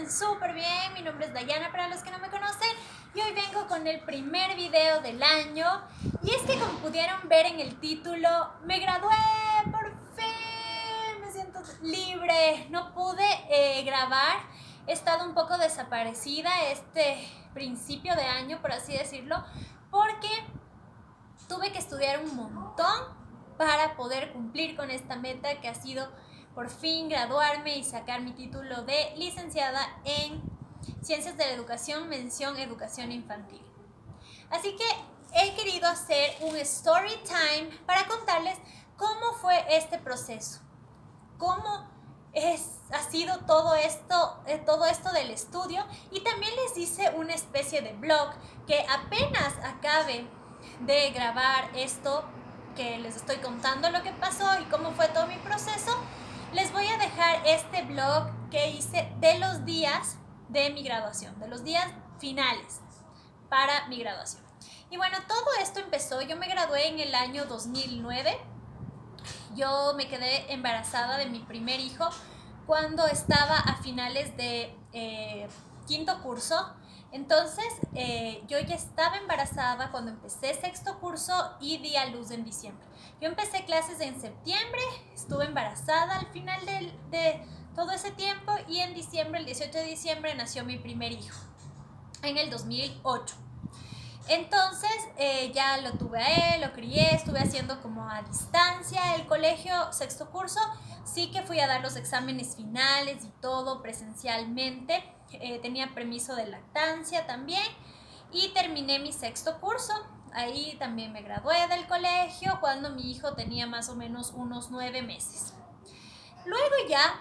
estén súper bien. Mi nombre es Dayana para los que no me conocen y hoy vengo con el primer video del año. Y es que como pudieron ver en el título, me gradué, por fin, me siento libre. No pude grabar, he estado un poco desaparecida este principio de año, por así decirlo, porque tuve que estudiar un montón para poder cumplir con esta meta que ha sido por fin graduarme y sacar mi título de licenciada en Ciencias de la Educación, mención Educación Infantil. Así que he querido hacer un story time para contarles cómo fue este proceso, cómo ha sido todo esto del estudio, y también les hice una especie de blog que apenas acabe de grabar esto que les estoy contando lo que pasó y cómo fue todo mi proceso. Les voy a dejar este blog que hice de los días de mi graduación, de los días finales para mi graduación. Y bueno, todo esto empezó, yo me gradué en el año 2009. Yo me quedé embarazada de mi primer hijo cuando estaba a finales de quinto curso. Entonces yo ya estaba embarazada cuando empecé sexto curso y di a luz en diciembre. Yo empecé clases en septiembre, estuve embarazada al final de todo ese tiempo y en diciembre, el 18 de diciembre, nació mi primer hijo en el 2008. Entonces ya lo tuve a él, lo crié, estuve haciendo como a distancia el colegio, sexto curso. Sí que fui a dar los exámenes finales y todo presencialmente. Tenía permiso de lactancia también y terminé mi sexto curso. Ahí también me gradué del colegio cuando mi hijo tenía más o menos unos 9 meses. Luego ya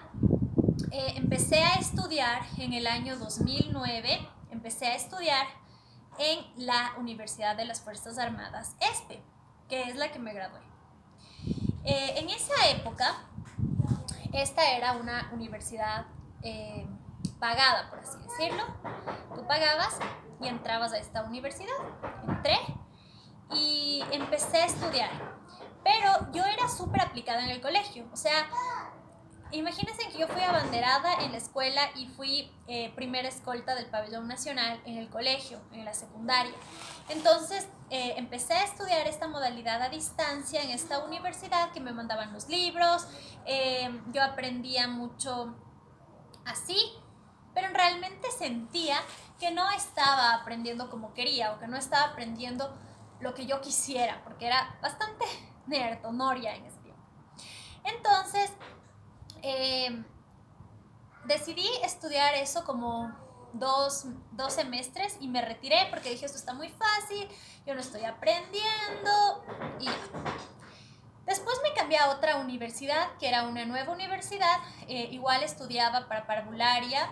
empecé a estudiar en el año 2009, empecé a estudiar en la Universidad de las Fuerzas Armadas, ESPE, que es la que me gradué. En esa época, esta era una universidad pagada, por así decirlo. Tú pagabas y entrabas a esta universidad. Entré y empecé a estudiar, pero yo era súper aplicada en el colegio. O sea, imagínense que yo fui abanderada en la escuela y fui primera escolta del pabellón nacional en el colegio, en la secundaria. Entonces empecé a estudiar esta modalidad a distancia en esta universidad, que me mandaban los libros. Yo aprendía mucho así, pero realmente sentía que no estaba aprendiendo como quería, o que no estaba aprendiendo lo que yo quisiera, porque era bastante nerd o noria en ese tiempo. Entonces decidí estudiar eso como dos semestres y me retiré porque dije, esto está muy fácil, yo no estoy aprendiendo, y ya. Después me cambié a otra universidad, que era una nueva universidad. Igual estudiaba para parvularia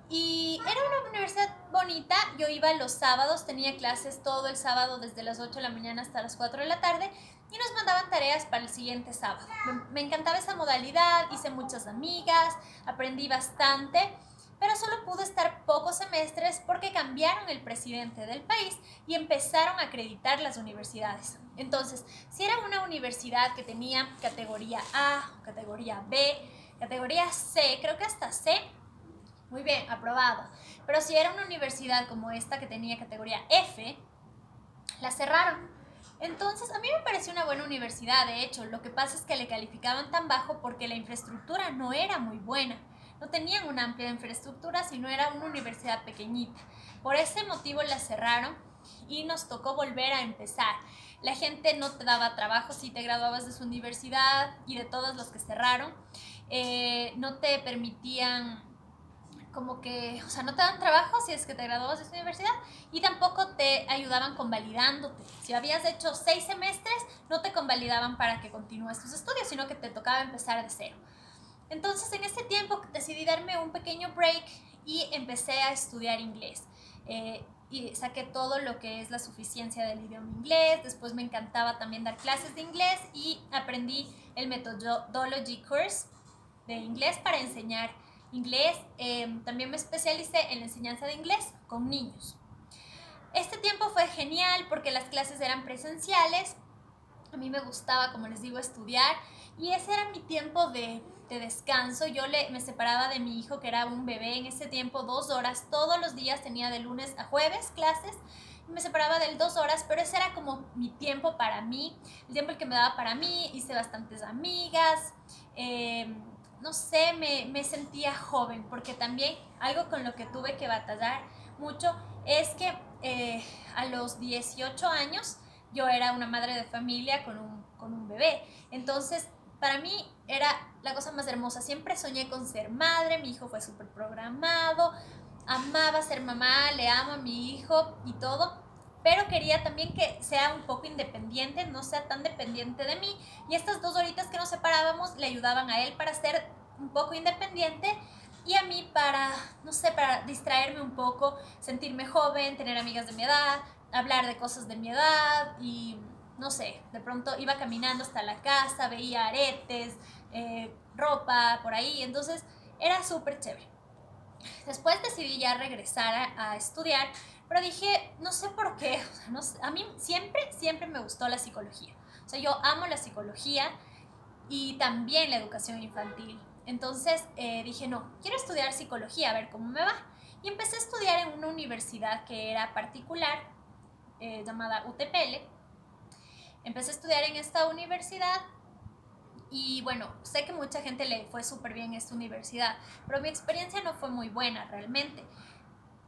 y era una universidad bonita. Yo iba los sábados, tenía clases todo el sábado desde las 8 de la mañana hasta las 4 de la tarde y nos mandaban tareas para el siguiente sábado. Me encantaba esa modalidad, hice muchas amigas, aprendí bastante, pero solo pude estar pocos semestres porque cambiaron el presidente del país y empezaron a acreditar las universidades. Entonces, si era una universidad que tenía categoría A, categoría B, categoría C, creo que hasta C, muy bien, aprobado. Pero si era una universidad como esta que tenía categoría F, la cerraron. Entonces, a mí me pareció una buena universidad, de hecho. Lo que pasa es que le calificaban tan bajo porque la infraestructura no era muy buena. No tenían una amplia infraestructura, sino era una universidad pequeñita. Por ese motivo la cerraron y nos tocó volver a empezar. La gente no te daba trabajo si te graduabas de su universidad, y de todos los que cerraron. No te permitían como que, o sea, no te dan trabajo si es que te graduabas de esta universidad, y tampoco te ayudaban convalidándote. Si habías hecho 6 semestres, no te convalidaban para que continúes tus estudios, sino que te tocaba empezar de cero. Entonces, en ese tiempo decidí darme un pequeño break y empecé a estudiar inglés. Y saqué todo lo que es la suficiencia del idioma inglés. Después me encantaba también dar clases de inglés y aprendí el Methodology Course de inglés para enseñar inglés. También me especialicé en la enseñanza de inglés con niños. Este tiempo fue genial porque las clases eran presenciales. A mí me gustaba, como les digo, estudiar, y ese era mi tiempo de de descanso. Me separaba de mi hijo, que era un bebé en ese tiempo, 2 horas. Todos los días tenía de lunes a jueves clases. Y me separaba de él 2 horas, pero ese era como mi tiempo para mí, el tiempo que me daba para mí. Hice bastantes amigas. No sé, me sentía joven, porque también algo con lo que tuve que batallar mucho es que a los 18 años yo era una madre de familia con un bebé. Entonces, para mí era la cosa más hermosa. Siempre soñé con ser madre, mi hijo fue súper programado, amaba ser mamá, le amo a mi hijo y todo, pero quería también que sea un poco independiente, no sea tan dependiente de mí. Y estas 2 horitas que nos separábamos le ayudaban a él para ser un poco independiente y a mí para, no sé, para distraerme un poco, sentirme joven, tener amigas de mi edad, hablar de cosas de mi edad y no sé, de pronto iba caminando hasta la casa, veía aretes, ropa por ahí, entonces era súper chévere. Después decidí ya regresar a estudiar, pero dije, no sé por qué, o sea, no sé, a mí siempre me gustó la psicología. O sea, yo amo la psicología y también la educación infantil. Entonces dije, no, quiero estudiar psicología, a ver cómo me va. Y empecé a estudiar en una universidad que era particular, llamada UTPL. Empecé a estudiar en esta universidad y bueno, sé que mucha gente le fue súper bien a esta universidad, pero mi experiencia no fue muy buena realmente.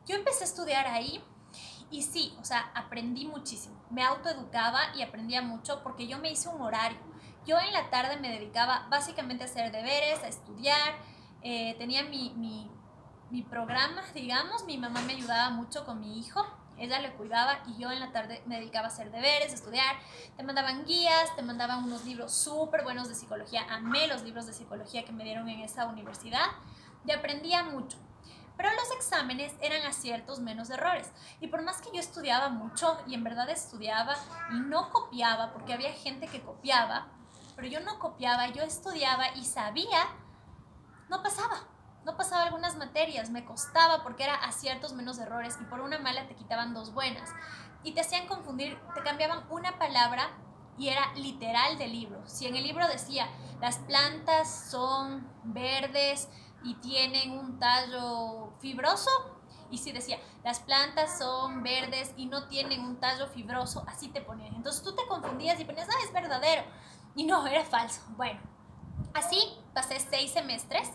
Yo empecé a estudiar ahí y sí, o sea, aprendí muchísimo. Me autoeducaba y aprendía mucho porque yo me hice un horario. Yo en la tarde me dedicaba básicamente a hacer deberes, a estudiar. Tenía mi programa, digamos. Mi mamá me ayudaba mucho con mi hijo. Ella le cuidaba y yo en la tarde me dedicaba a hacer deberes, a estudiar. Te mandaban guías, te mandaban unos libros súper buenos de psicología. Amé los libros de psicología que me dieron en esa universidad y aprendía mucho. Pero los exámenes eran aciertos menos errores. Y por más que yo estudiaba mucho, y en verdad estudiaba y no copiaba, porque había gente que copiaba, pero yo no copiaba, yo estudiaba y sabía, no pasaba. No pasaba algunas materias, me costaba porque era aciertos menos errores y por una mala te quitaban 2 buenas. Y te hacían confundir, te cambiaban una palabra y era literal del libro. Si en el libro decía, las plantas son verdes y tienen un tallo fibroso, y si decía, las plantas son verdes y no tienen un tallo fibroso, así te ponían. Entonces tú te confundías y ponías, es verdadero. Y no, era falso. Bueno, así pasé 6 semestres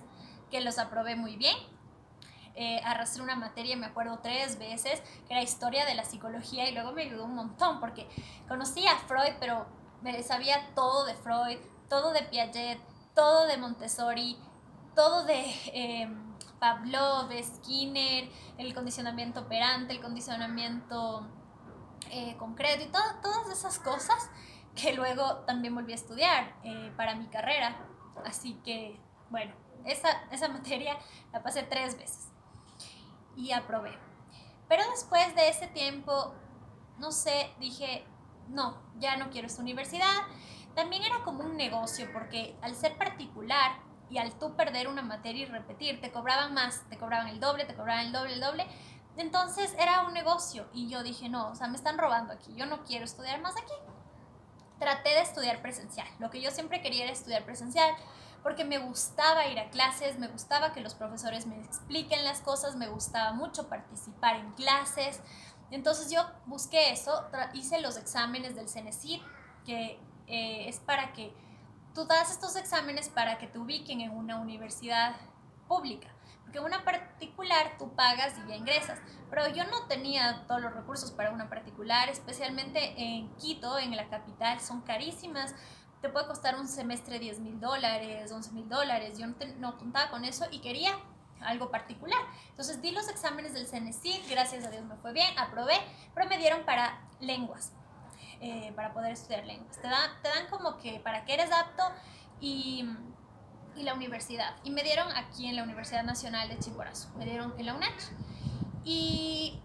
que los aprobé muy bien. Arrastré una materia, me acuerdo 3 veces, que era historia de la psicología y luego me ayudó un montón porque conocía a Freud, pero me sabía todo de Freud, todo de Piaget, todo de Montessori, todo de Pavlov, Skinner, el condicionamiento operante, el condicionamiento concreto y todas esas cosas que luego también volví a estudiar para mi carrera. Así que, bueno, esa materia la pasé 3 veces y aprobé. Pero después de ese tiempo, no sé, dije, no, ya no quiero esta universidad. También era como un negocio, porque al ser particular y al tú perder una materia y repetir, te cobraban más, te cobraban el doble, te cobraban el doble, el doble. Entonces era un negocio y yo dije, no, o sea, me están robando aquí, yo no quiero estudiar más aquí. Traté de estudiar presencial. Lo que yo siempre quería era estudiar presencial porque me gustaba ir a clases, me gustaba que los profesores me expliquen las cosas, me gustaba mucho participar en clases. Entonces yo busqué eso, hice los exámenes del CENESID, que es para que tú das estos exámenes para que te ubiquen en una universidad pública. Porque una particular tú pagas y ya ingresas. Pero yo no tenía todos los recursos para una particular, especialmente en Quito, en la capital, son carísimas. Te puede costar un semestre $10,000, $11,000. Yo no contaba con eso y quería algo particular. Entonces di los exámenes del CENESID, gracias a Dios me fue bien, aprobé, pero me dieron para lenguas. Para poder estudiar lenguas. Te dan como que para qué eres apto y la universidad. Y me dieron aquí en la Universidad Nacional de Chimborazo. Me dieron en la UNACH. Y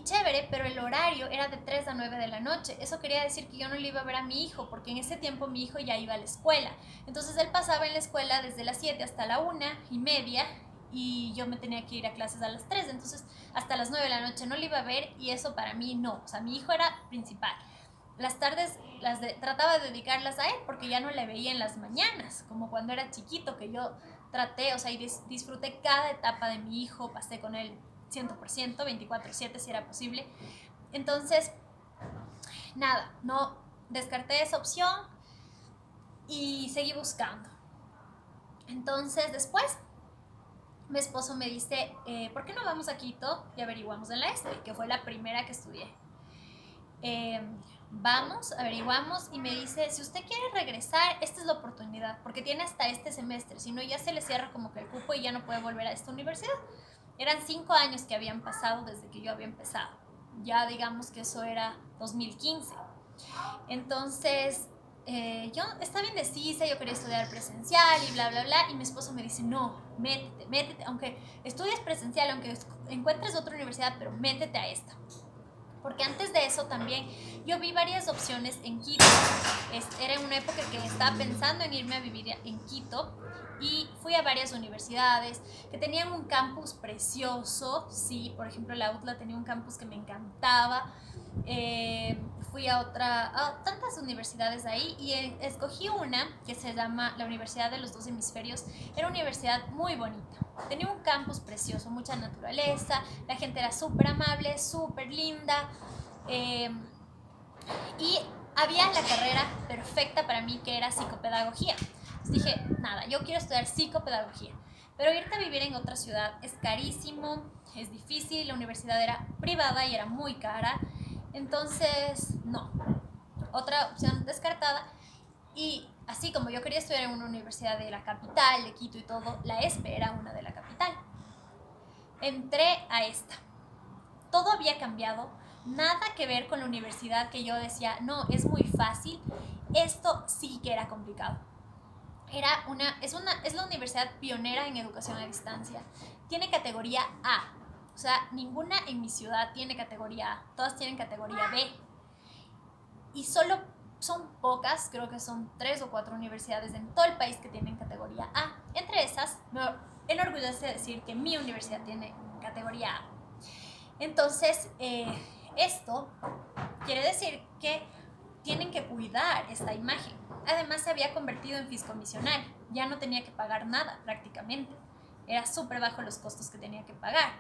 chévere, pero el horario era de 3 a 9 de la noche. Eso quería decir que yo no le iba a ver a mi hijo, porque en ese tiempo mi hijo ya iba a la escuela. Entonces él pasaba en la escuela desde las 7 hasta la 1:30 y yo me tenía que ir a clases a las 3. Entonces hasta las 9 de la noche no le iba a ver y eso para mí no. O sea, mi hijo era principal. las tardes trataba de dedicarlas a él porque ya no le veía en las mañanas, como cuando era chiquito, que yo traté, o sea, y disfruté cada etapa de mi hijo, pasé con él 100%, 24/7 si era posible. Entonces, nada, no descarté esa opción y seguí buscando. Entonces, después, mi esposo me dice, ¿por qué no vamos a Quito y averiguamos en la ESPE, que fue la primera que estudié? Vamos, averiguamos y me dice, si usted quiere regresar, esta es la oportunidad, porque tiene hasta este semestre, si no ya se le cierra como que el cupo y ya no puede volver a esta universidad. Eran 5 años que habían pasado desde que yo había empezado, ya digamos que eso era 2015. Entonces, yo estaba indecisa, yo quería estudiar presencial y bla, bla, bla, y mi esposo me dice, no, métete, aunque estudies presencial, aunque encuentres otra universidad, pero métete a esta. Porque antes de eso también yo vi varias opciones en Quito. Era una época que estaba pensando en irme a vivir en Quito y fui a varias universidades que tenían un campus precioso. Sí, por ejemplo, la UTLA tenía un campus que me encantaba. Fui a tantas universidades ahí y escogí una que se llama la Universidad de los Dos Hemisferios. Era una universidad muy bonita. Tenía un campus precioso, mucha naturaleza, la gente era súper amable, súper linda. Y había la carrera perfecta para mí, que era psicopedagogía. Entonces dije, nada, yo quiero estudiar psicopedagogía. Pero irte a vivir en otra ciudad es carísimo, es difícil, la universidad era privada y era muy cara. Entonces, no. Otra opción descartada. Y así como yo quería estudiar en una universidad de la capital, de Quito y todo, la ESPE era una de la capital. Entré a esta. Todo había cambiado, nada que ver con la universidad que yo decía, no, es muy fácil. Esto sí que era complicado. Es la universidad pionera en educación a distancia. Tiene categoría A. O sea, ninguna en mi ciudad tiene categoría A. Todas tienen categoría B. Y solo son pocas, creo que son 3 o 4 universidades en todo el país que tienen categoría A. Entre esas, me enorgullece decir que mi universidad tiene categoría A. Entonces, esto quiere decir que tienen que cuidar esta imagen. Además, se había convertido en fiscomisional. Ya no tenía que pagar nada prácticamente. Era súper bajo los costos que tenía que pagar.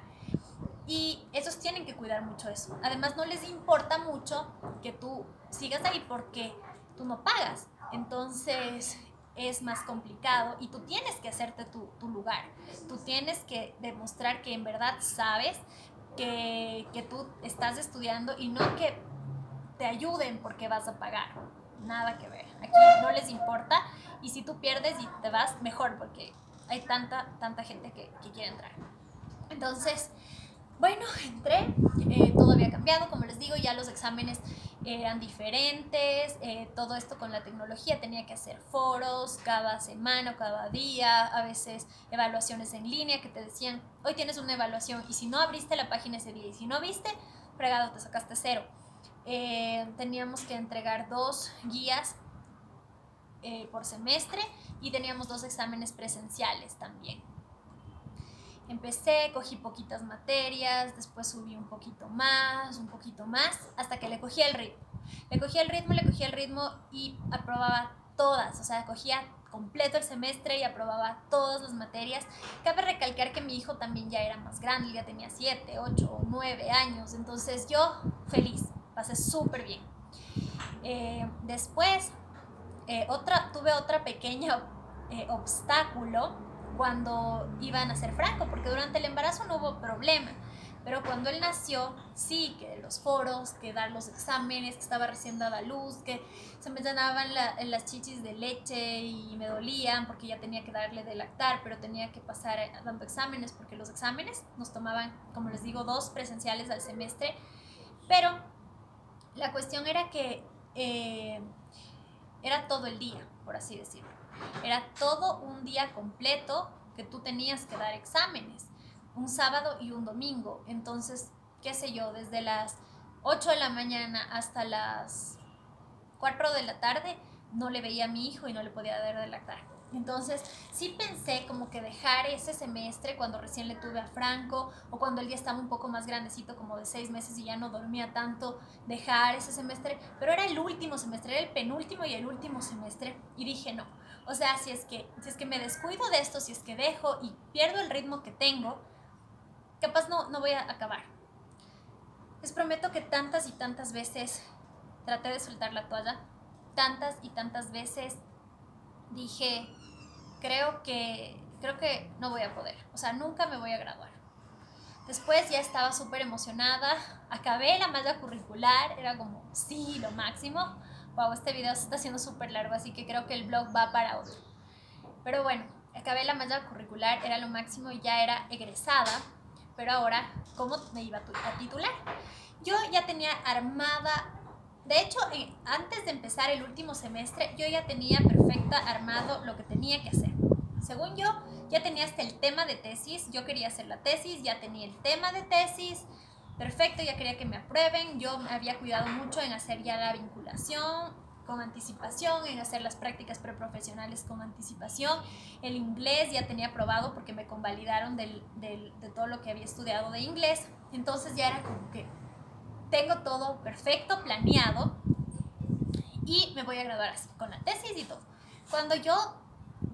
Y esos tienen que cuidar mucho eso. Además, no les importa mucho que tú sigas ahí porque tú no pagas. Entonces, es más complicado y tú tienes que hacerte tu lugar. Tú tienes que demostrar que en verdad sabes que tú estás estudiando y no que te ayuden porque vas a pagar. Nada que ver. Aquí no les importa y si tú pierdes y te vas, mejor porque hay tanta gente que quiere entrar. Entonces, bueno, entré, todo había cambiado, como les digo, ya los exámenes eran diferentes, todo esto con la tecnología, tenía que hacer foros cada semana o cada día, a veces evaluaciones en línea que te decían, hoy tienes una evaluación y si no abriste la página ese día y si no viste, fregado, te sacaste 0. Teníamos que entregar 2 guías por semestre y teníamos 2 exámenes presenciales también. Empecé, cogí poquitas materias, después subí un poquito más, hasta que le cogí el ritmo. Le cogí el ritmo y aprobaba todas, o sea, cogía completo el semestre y aprobaba todas las materias. Cabe recalcar que mi hijo también ya era más grande, ya tenía 7, 8, 9 años, entonces yo feliz, pasé súper bien. Después tuve otra pequeña obstáculo cuando iban a ser Franco, porque durante el embarazo no hubo problema, pero cuando él nació, sí, que los foros, que dar los exámenes, que estaba recién dada luz, que se me llenaban las chichis de leche y me dolían porque ya tenía que darle de lactar, pero tenía que pasar dando exámenes, porque los exámenes nos tomaban, como les digo, 2 presenciales al semestre, pero la cuestión era que era todo el día, por así decirlo. Era todo un día completo que tú tenías que dar exámenes, un sábado y un domingo. Entonces, qué sé yo, desde las 8 de la mañana hasta las 4 de la tarde no le veía a mi hijo y no le podía dar de lactar. Entonces sí pensé como que dejar ese semestre cuando recién le tuve a Franco, o cuando él ya estaba un poco más grandecito, como de 6 meses y ya no dormía tanto, dejar ese semestre, pero era el último semestre, era el penúltimo y el último semestre, y dije no, o sea, si es que me descuido de esto, si es que dejo y pierdo el ritmo que tengo, capaz no voy a acabar. Les prometo que tantas y tantas veces traté de soltar la toalla, tantas y tantas veces dije, creo que no voy a poder, o sea, nunca me voy a graduar. Después ya estaba súper emocionada, acabé la malla curricular, era como, sí, lo máximo. Wow, este video se está haciendo súper largo, así que creo que el blog va para otro. Pero bueno, acabé la malla curricular, era lo máximo y ya era egresada. Pero ahora, ¿cómo me iba a titular? Yo ya tenía armada, de hecho, antes de empezar el último semestre, yo ya tenía perfecta armado lo que tenía que hacer. Según yo, ya tenía hasta el tema de tesis, yo quería hacer la tesis, ya tenía el tema de tesis, perfecto, ya quería que me aprueben, yo me había cuidado mucho en hacer ya la vinculación con anticipación, en hacer las prácticas preprofesionales con anticipación, el inglés ya tenía aprobado porque me convalidaron de todo lo que había estudiado de inglés, entonces ya era como que tengo todo perfecto, planeado, y me voy a graduar así, con la tesis y todo. Cuando yo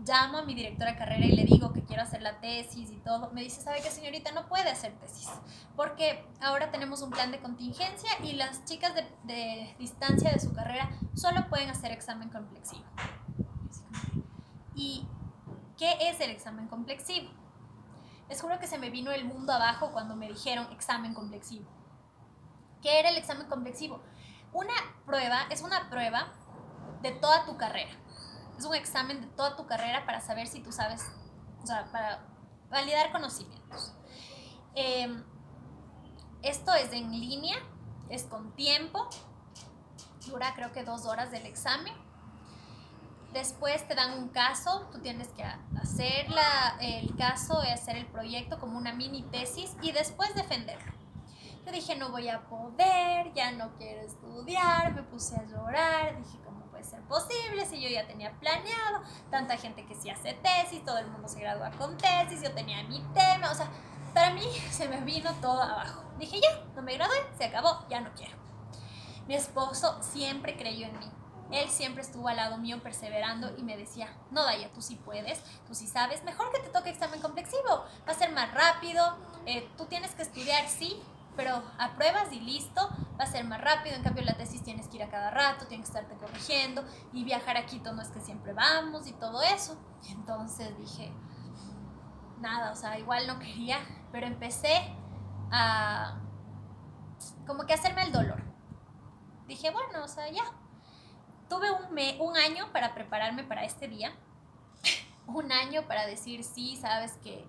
llamo a mi directora de carrera y le digo que quiero hacer la tesis y todo, me dice, ¿sabe qué, señorita? No puede hacer tesis, porque ahora tenemos un plan de contingencia y las chicas de distancia de su carrera solo pueden hacer examen complexivo. ¿Y qué es el examen complexivo? Les juro que se me vino el mundo abajo cuando me dijeron examen complexivo. ¿Qué era el examen complexivo? Es una prueba de toda tu carrera. Es un examen de toda tu carrera para saber si tú sabes, o sea, para validar conocimientos. Esto es en línea, es con tiempo, dura creo que 2 horas del examen. Después te dan un caso, tú tienes que hacer el caso, hacer el proyecto como una mini tesis y después defenderlo. Yo dije, no voy a poder, ya no quiero estudiar, me puse a llorar, dije, ¿cómo puede ser posible si yo ya tenía planeado? Tanta gente que sí hace tesis, todo el mundo se gradúa con tesis, yo tenía mi tema, o sea, para mí se me vino todo abajo. Dije, ya, no me gradué, se acabó, ya no quiero. Mi esposo siempre creyó en mí. Él siempre estuvo al lado mío perseverando y me decía, no, Daya, tú sí puedes, tú sí sabes, mejor que te toque examen complexivo, va a ser más rápido, tú tienes que estudiar, sí, pero apruebas y listo, va a ser más rápido. En cambio la tesis tienes que ir a cada rato, tienes que estarte corrigiendo, y viajar a Quito no es que siempre vamos y todo eso. Entonces dije, nada, o sea, igual no quería, pero empecé a como que hacerme el dolor. Dije, bueno, o sea, ya. Tuve un año para prepararme para este día, un año para decir, sí, sabes que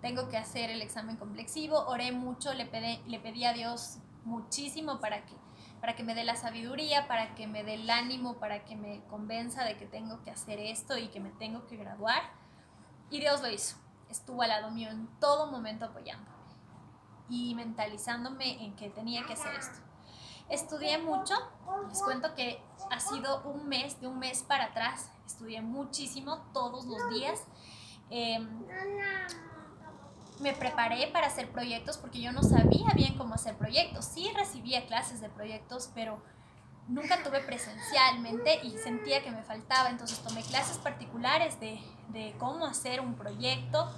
tengo que hacer el examen complexivo. Oré mucho, le pedí a Dios muchísimo para que me dé la sabiduría, para que me dé el ánimo, para que me convenza de que tengo que hacer esto y que me tengo que graduar. Y Dios lo hizo. Estuvo al lado mío en todo momento apoyándome y mentalizándome en que tenía que hacer esto. Estudié mucho, les cuento que ha sido de un mes para atrás, estudié muchísimo todos los días. Me preparé para hacer proyectos porque yo no sabía bien cómo hacer proyectos. Sí recibía clases de proyectos, pero nunca tuve presencialmente y sentía que me faltaba. Entonces tomé clases particulares de cómo hacer un proyecto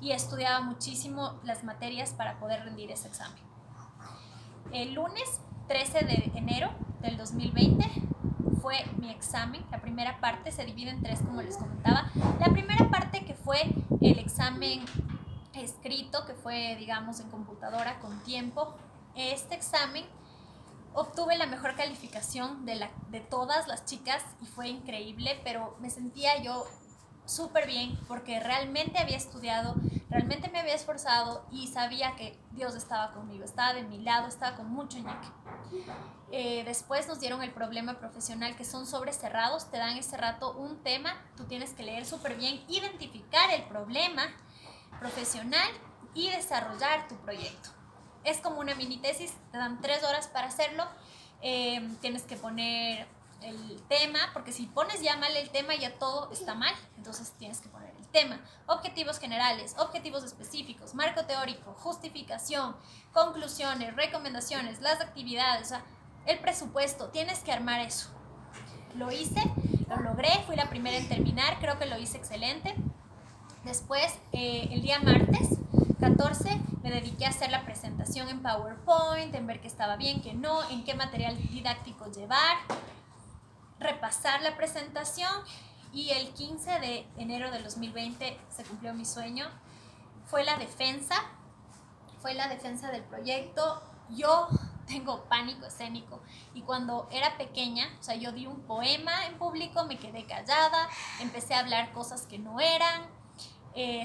y estudiaba muchísimo las materias para poder rendir ese examen. El lunes 13 de enero del 2020 fue mi examen. La primera parte se divide en 3, como les comentaba. La primera parte, que fue el examen escrito, que fue, digamos, en computadora con tiempo. Este examen obtuve la mejor calificación de todas las chicas y fue increíble, pero me sentía yo súper bien porque realmente había estudiado, realmente me había esforzado y sabía que Dios estaba conmigo, estaba de mi lado, estaba con mucho ñeque. Después nos dieron el problema profesional, que son sobres cerrados, te dan ese rato un tema, tú tienes que leer súper bien, identificar el problema profesional y desarrollar tu proyecto. Es como una mini tesis, te dan 3 horas para hacerlo. Tienes que poner el tema, porque si pones ya mal el tema ya todo está mal, entonces tienes que poner el tema, objetivos generales, objetivos específicos, marco teórico, justificación, conclusiones, recomendaciones, las actividades, o sea, el presupuesto, tienes que armar eso. Lo hice, lo logré, fui la primera en terminar, creo que lo hice excelente. Después, el día martes 14, me dediqué a hacer la presentación en PowerPoint, en ver qué estaba bien, qué no, en qué material didáctico llevar, repasar la presentación, y el 15 de enero del 2020 se cumplió mi sueño. Fue la defensa del proyecto. Yo tengo pánico escénico y cuando era pequeña, o sea, yo di un poema en público, me quedé callada, empecé a hablar cosas que no eran.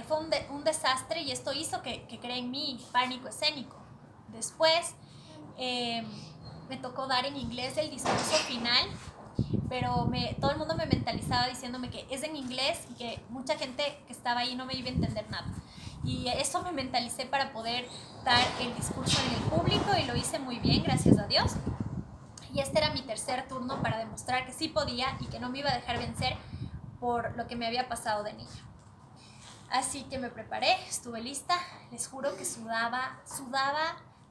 Fue un desastre y esto hizo que cree en mí pánico escénico. Después me tocó dar en inglés el discurso final, pero todo el mundo me mentalizaba diciéndome que es en inglés y que mucha gente que estaba ahí no me iba a entender nada. Y eso me mentalicé para poder dar el discurso en el público y lo hice muy bien, gracias a Dios. Y este era mi tercer turno para demostrar que sí podía y que no me iba a dejar vencer por lo que me había pasado de niña. Así que me preparé, estuve lista, les juro que sudaba,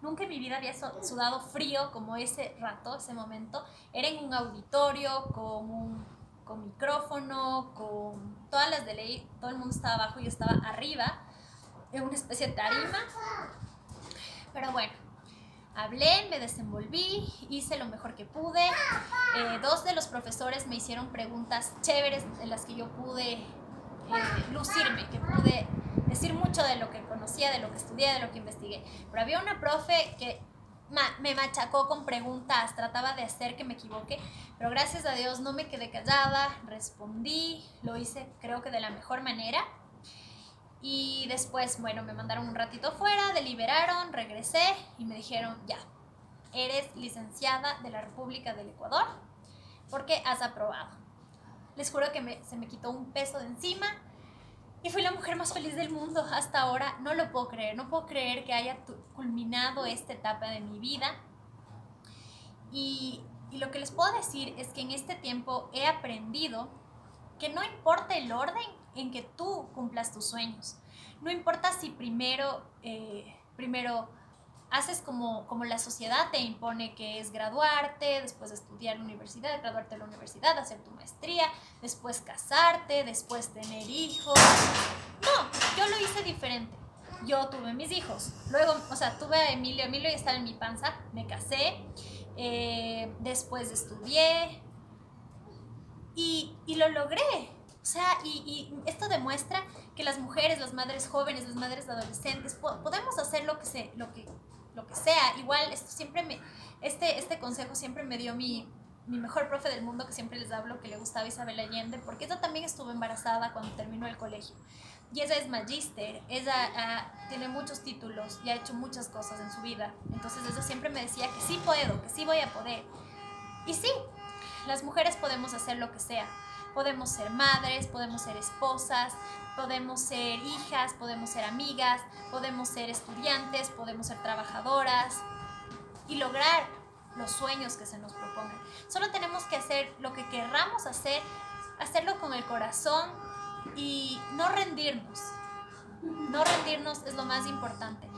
nunca en mi vida había sudado frío como ese rato, ese momento. Era en un auditorio con micrófono, con todas las de ley, todo el mundo estaba abajo y yo estaba arriba, en una especie de tarima. Pero bueno, hablé, me desenvolví, hice lo mejor que pude. Dos de los profesores me hicieron preguntas chéveres en las que yo pude lucirme, que pude decir mucho de lo que conocía, de lo que estudié, de lo que investigué. Pero había una profe que me machacó con preguntas, trataba de hacer que me equivoque, pero gracias a Dios no me quedé callada, respondí, lo hice creo que de la mejor manera. Y después, bueno, me mandaron un ratito fuera, deliberaron, regresé y me dijeron, ya, eres licenciada de la República del Ecuador porque has aprobado. Les juro que se me quitó un peso de encima y fui la mujer más feliz del mundo hasta ahora. No lo puedo creer, no puedo creer que haya culminado esta etapa de mi vida. Y lo que les puedo decir es que en este tiempo he aprendido que no importa el orden en que tú cumplas tus sueños. No importa si primero haces como la sociedad te impone, que es graduarte, después estudiar en la universidad, graduarte en la universidad, hacer tu maestría, después casarte, después tener hijos. No, yo lo hice diferente. Yo tuve mis hijos, luego, o sea, tuve a Emilio ya estaba en mi panza, me casé, después estudié y lo logré. O sea, y esto demuestra que las mujeres, las madres jóvenes, las madres adolescentes, podemos hacer lo que sea. Igual, este consejo siempre me dio mi mejor profe del mundo, que siempre les hablo, que le gustaba Isabel Allende, porque ella también estuvo embarazada cuando terminó el colegio. Y ella es magíster, ella tiene muchos títulos y ha hecho muchas cosas en su vida. Entonces ella siempre me decía que sí puedo, que sí voy a poder. Y sí, las mujeres podemos hacer lo que sea. Podemos ser madres, podemos ser esposas, podemos ser hijas, podemos ser amigas, podemos ser estudiantes, podemos ser trabajadoras y lograr los sueños que se nos propongan. Solo tenemos que hacer lo que querramos hacer, hacerlo con el corazón y no rendirnos. No rendirnos es lo más importante.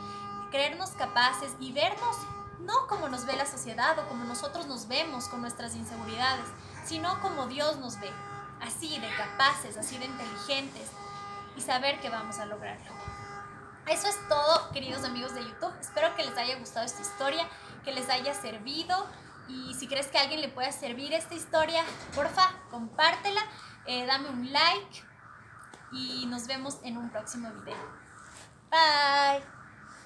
Creernos capaces y vernos no como nos ve la sociedad o como nosotros nos vemos con nuestras inseguridades, sino como Dios nos ve. Así de capaces, así de inteligentes, y saber que vamos a lograrlo. Eso es todo, queridos amigos de YouTube. Espero que les haya gustado esta historia, que les haya servido. Y si crees que a alguien le pueda servir esta historia, porfa, compártela, dame un like y nos vemos en un próximo video. Bye.